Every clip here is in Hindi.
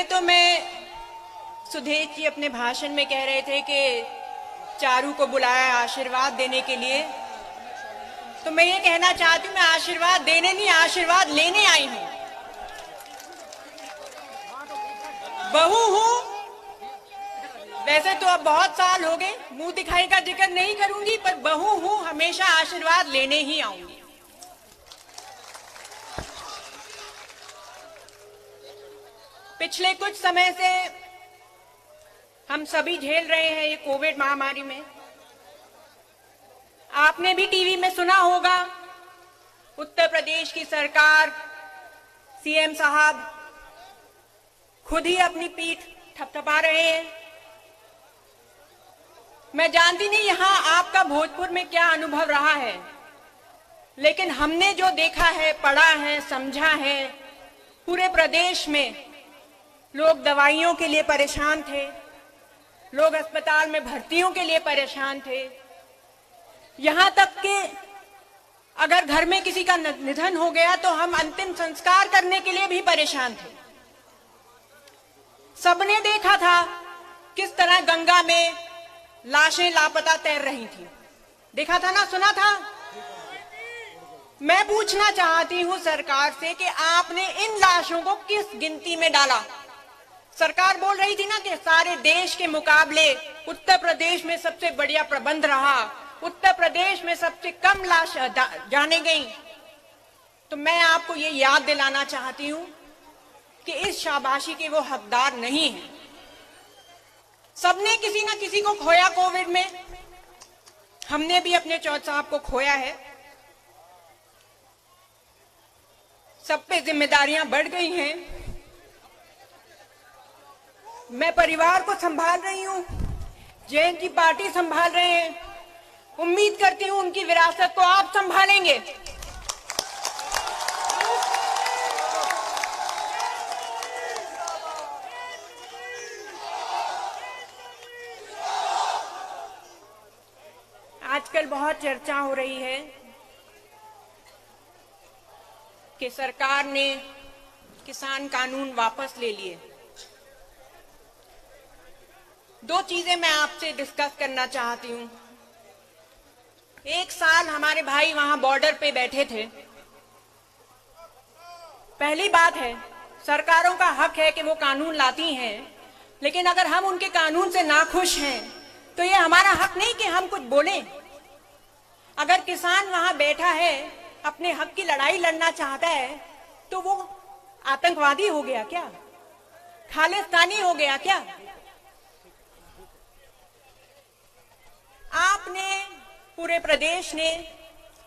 तो मैं सुधेश जी अपने भाषण में कह रहे थे कि चारू को बुलाया आशीर्वाद देने के लिए, तो मैं ये कहना चाहती हूँ मैं आशीर्वाद देने नहीं आशीर्वाद लेने आई हूँ। बहू हूँ, वैसे तो अब बहुत साल हो गए, मुंह दिखाई का जिक्र नहीं करूंगी, पर बहू हूँ, हमेशा आशीर्वाद लेने ही आऊंगी। पिछले कुछ समय से हम सभी झेल रहे हैं ये कोविड महामारी में। आपने भी टीवी में सुना होगा, उत्तर प्रदेश की सरकार, सीएम साहब खुद ही अपनी पीठ थपथपा रहे हैं। मैं जानती नहीं यहां आपका भोजपुर में क्या अनुभव रहा है, लेकिन हमने जो देखा है, पढ़ा है, समझा है, पूरे प्रदेश में लोग दवाइयों के लिए परेशान थे, लोग अस्पताल में भर्तियों के लिए परेशान थे, यहां तक कि अगर घर में किसी का निधन हो गया तो हम अंतिम संस्कार करने के लिए भी परेशान थे। सबने देखा था किस तरह गंगा में लाशें लापता तैर रही थी, देखा था ना, सुना था। मैं पूछना चाहती हूं सरकार से कि आपने इन लाशों को किस गिनती में डाला। सरकार बोल रही थी ना कि सारे देश के मुकाबले उत्तर प्रदेश में सबसे बढ़िया प्रबंध रहा, उत्तर प्रदेश में सबसे कम लाश जाने गई। तो मैं आपको ये याद दिलाना चाहती हूं कि इस शाबाशी के वो हकदार नहीं हैं। सबने किसी ना किसी को खोया कोविड में, हमने भी अपने चौथ साहब को खोया है। सब पे जिम्मेदारियां बढ़ गई हैं। मैं परिवार को संभाल रही हूं, जैन जी पार्टी संभाल रहे हैं। उम्मीद करती हूं उनकी विरासत को आप संभालेंगे। आजकल बहुत चर्चा हो रही है कि सरकार ने किसान कानून वापस ले लिए। दो चीजें मैं आपसे डिस्कस करना चाहती हूं। एक साल हमारे भाई वहां बॉर्डर पे बैठे थे। पहली बात है, सरकारों का हक है कि वो कानून लाती हैं, लेकिन अगर हम उनके कानून से नाखुश हैं तो ये हमारा हक नहीं कि हम कुछ बोलें। अगर किसान वहां बैठा है, अपने हक की लड़ाई लड़ना चाहता है, तो वो आतंकवादी हो गया क्या? खालिस्तानी हो गया क्या? आपने, पूरे प्रदेश ने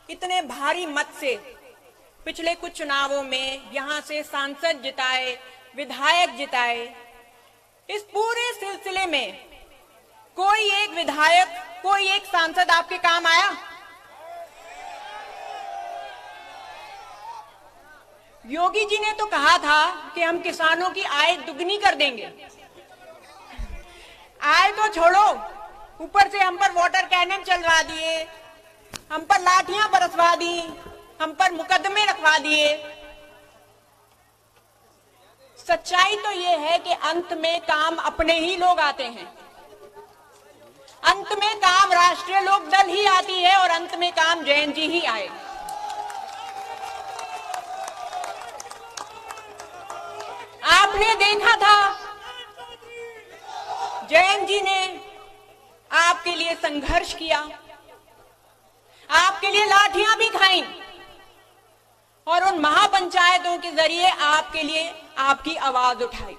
इतने भारी मत से पिछले कुछ चुनावों में यहां से सांसद जिताए, विधायक जिताए। इस पूरे सिलसिले में कोई एक विधायक, कोई एक सांसद आपके काम आया? योगी जी ने तो कहा था कि हम किसानों की आय दुगनी कर देंगे। आय तो छोड़ो, ऊपर से हम पर वाटर कैनन चलवा दिए, हम पर लाठियां बरसवा दी, हम पर मुकदमे रखवा दिए। सच्चाई तो ये है कि अंत में काम अपने ही लोग आते हैं, अंत में काम राष्ट्रीय लोक दल ही आती है और अंत में काम जैन जी ही आए। आपने देखा था जैन जी ने आपके लिए संघर्ष किया, आपके लिए लाठियां भी खाई और उन महापंचायतों के जरिए आपके लिए आपकी आवाज उठाई।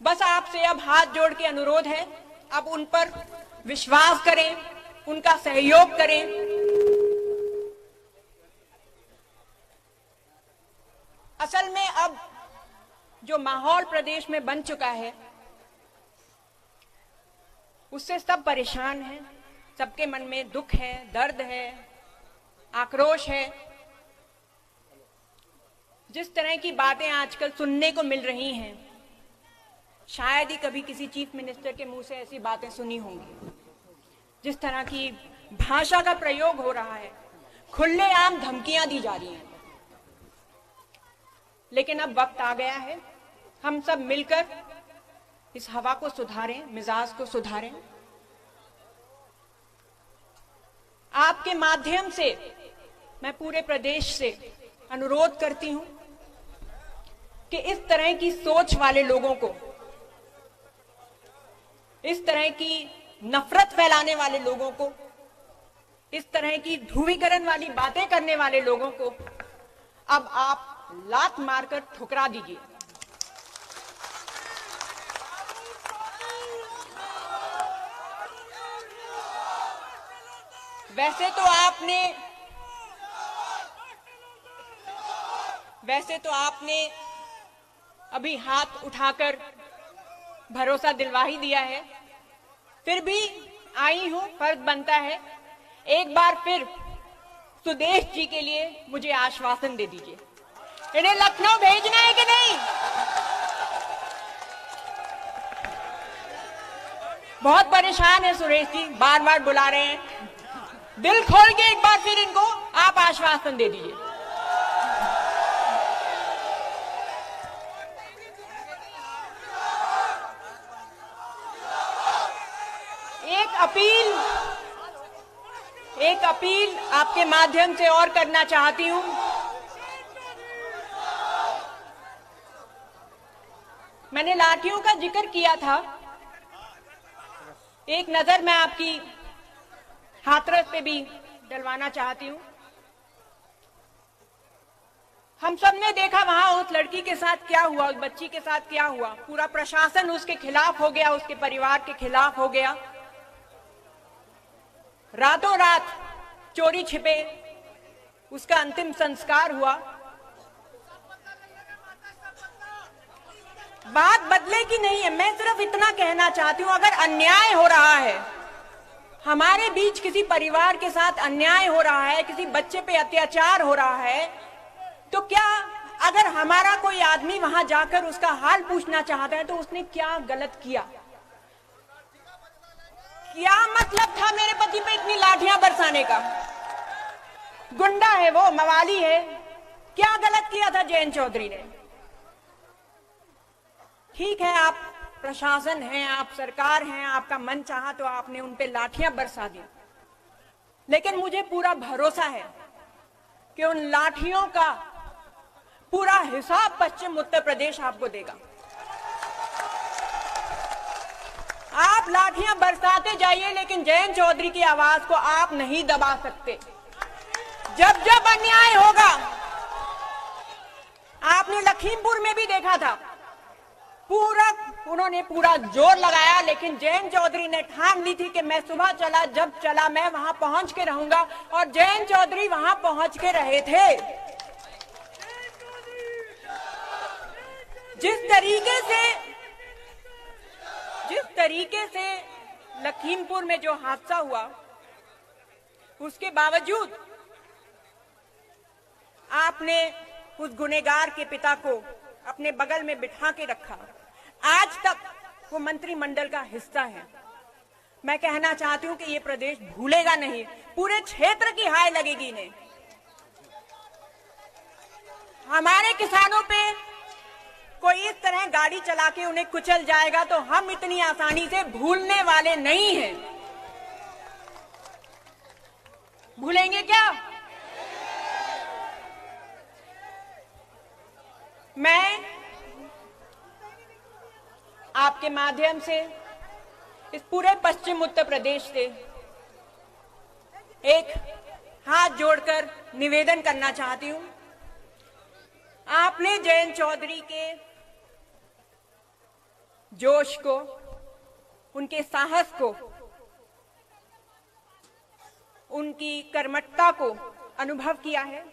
बस आपसे अब हाथ जोड़ के अनुरोध है, अब उन पर विश्वास करें, उनका सहयोग करें। असल में अब जो माहौल प्रदेश में बन चुका है उससे सब परेशान हैं, सबके मन में दुख है, दर्द है, आक्रोश है। जिस तरह की बातें आजकल सुनने को मिल रही हैं, शायद ही कभी किसी चीफ मिनिस्टर के मुंह से ऐसी बातें सुनी होंगी। जिस तरह की भाषा का प्रयोग हो रहा है, खुलेआम धमकियां दी जा रही हैं। लेकिन अब वक्त आ गया है हम सब मिलकर इस हवा को सुधारें, मिजाज को सुधारें। आपके माध्यम से मैं पूरे प्रदेश से अनुरोध करती हूं कि इस तरह की सोच वाले लोगों को, इस तरह की नफरत फैलाने वाले लोगों को, इस तरह की ध्रुवीकरण वाली बातें करने वाले लोगों को अब आप लात मारकर ठुकरा दीजिए। वैसे तो आपने अभी हाथ उठाकर भरोसा दिलवा ही दिया है, फिर भी आई हूं, फर्ज बनता है एक बार फिर सुदेश जी के लिए मुझे आश्वासन दे दीजिए। इन्हें लखनऊ भेजना है कि नहीं? बहुत परेशान है सुरेश जी, बार बार बुला रहे हैं। दिल खोल के एक बार फिर इनको आप आश्वासन दे दीजिए। एक अपील आपके माध्यम से और करना चाहती हूं। मैंने लाठियों का जिक्र किया था, एक नजर मैं आपकी हाथरस पे भी डलवाना चाहती हूं। हम सब ने देखा वहां उस लड़की के साथ क्या हुआ, उस बच्ची के साथ क्या हुआ। पूरा प्रशासन उसके खिलाफ हो गया, उसके परिवार के खिलाफ हो गया। रातों रात चोरी छिपे उसका अंतिम संस्कार हुआ। बात बदले की नहीं है। मैं सिर्फ इतना कहना चाहती हूं, अगर अन्याय हो रहा है, हमारे बीच किसी परिवार के साथ अन्याय हो रहा है, किसी बच्चे पे अत्याचार हो रहा है, तो क्या अगर हमारा कोई आदमी वहां जाकर उसका हाल पूछना चाहता है तो उसने क्या गलत किया? क्या मतलब था मेरे पति पे इतनी लाठियां बरसाने का? गुंडा है वो, मवाली है। क्या गलत किया था जयंत चौधरी ने? ठीक है, आप प्रशासन हैं, आप सरकार हैं, आपका मन चाहा तो आपने उन पे लाठियां बरसा दी, लेकिन मुझे पूरा भरोसा है कि उन लाठियों का पूरा हिसाब पश्चिम उत्तर प्रदेश आपको देगा। आप लाठियां बरसाते जाइए, लेकिन जयंत चौधरी की आवाज को आप नहीं दबा सकते। जब जब अन्याय होगा, आपने लखीमपुर में भी देखा था, उन्होंने पूरा जोर लगाया, लेकिन जयंत चौधरी ने ठान ली थी कि मैं सुबह चला, जब चला मैं वहां पहुंच के रहूंगा, और जयंत चौधरी वहां पहुंच के रहे थे। जिस तरीके से लखीमपुर में जो हादसा हुआ, उसके बावजूद आपने उस गुनहगार के पिता को अपने बगल में बिठा के रखा। आज तक वो मंत्रिमंडल का हिस्सा है। मैं कहना चाहती हूं कि ये प्रदेश भूलेगा नहीं, पूरे क्षेत्र की हाय लगेगी इन्हें। हमारे किसानों पे कोई इस तरह गाड़ी चला के उन्हें कुचल जाएगा तो हम इतनी आसानी से भूलने वाले नहीं हैं। भूलेंगे क्या? मैं आपके माध्यम से इस पूरे पश्चिम उत्तर प्रदेश से एक हाथ जोड़कर निवेदन करना चाहती हूं। आपने जयंत चौधरी के जोश को, उनके साहस को, उनकी कर्मठता को अनुभव किया है।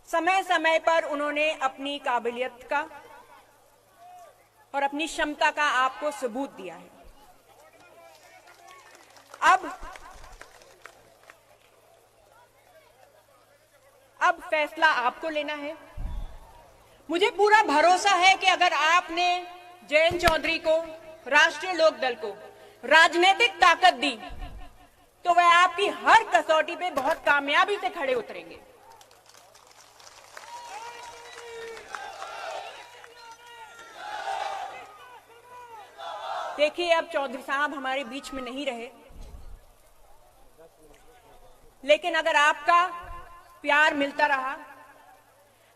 समय समय पर उन्होंने अपनी काबिलियत का और अपनी क्षमता का आपको सबूत दिया है। अब फैसला आपको लेना है। मुझे पूरा भरोसा है कि अगर आपने जयंत चौधरी को, राष्ट्रीय लोकदल को राजनीतिक ताकत दी तो वह आपकी हर कसौटी पे बहुत कामयाबी से खड़े उतरेंगे। देखिए, अब चौधरी साहब हमारे बीच में नहीं रहे, लेकिन अगर आपका प्यार मिलता रहा,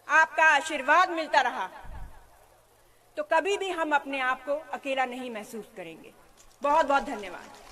आपका आशीर्वाद मिलता रहा, तो कभी भी हम अपने आप को अकेला नहीं महसूस करेंगे। बहुत बहुत धन्यवाद।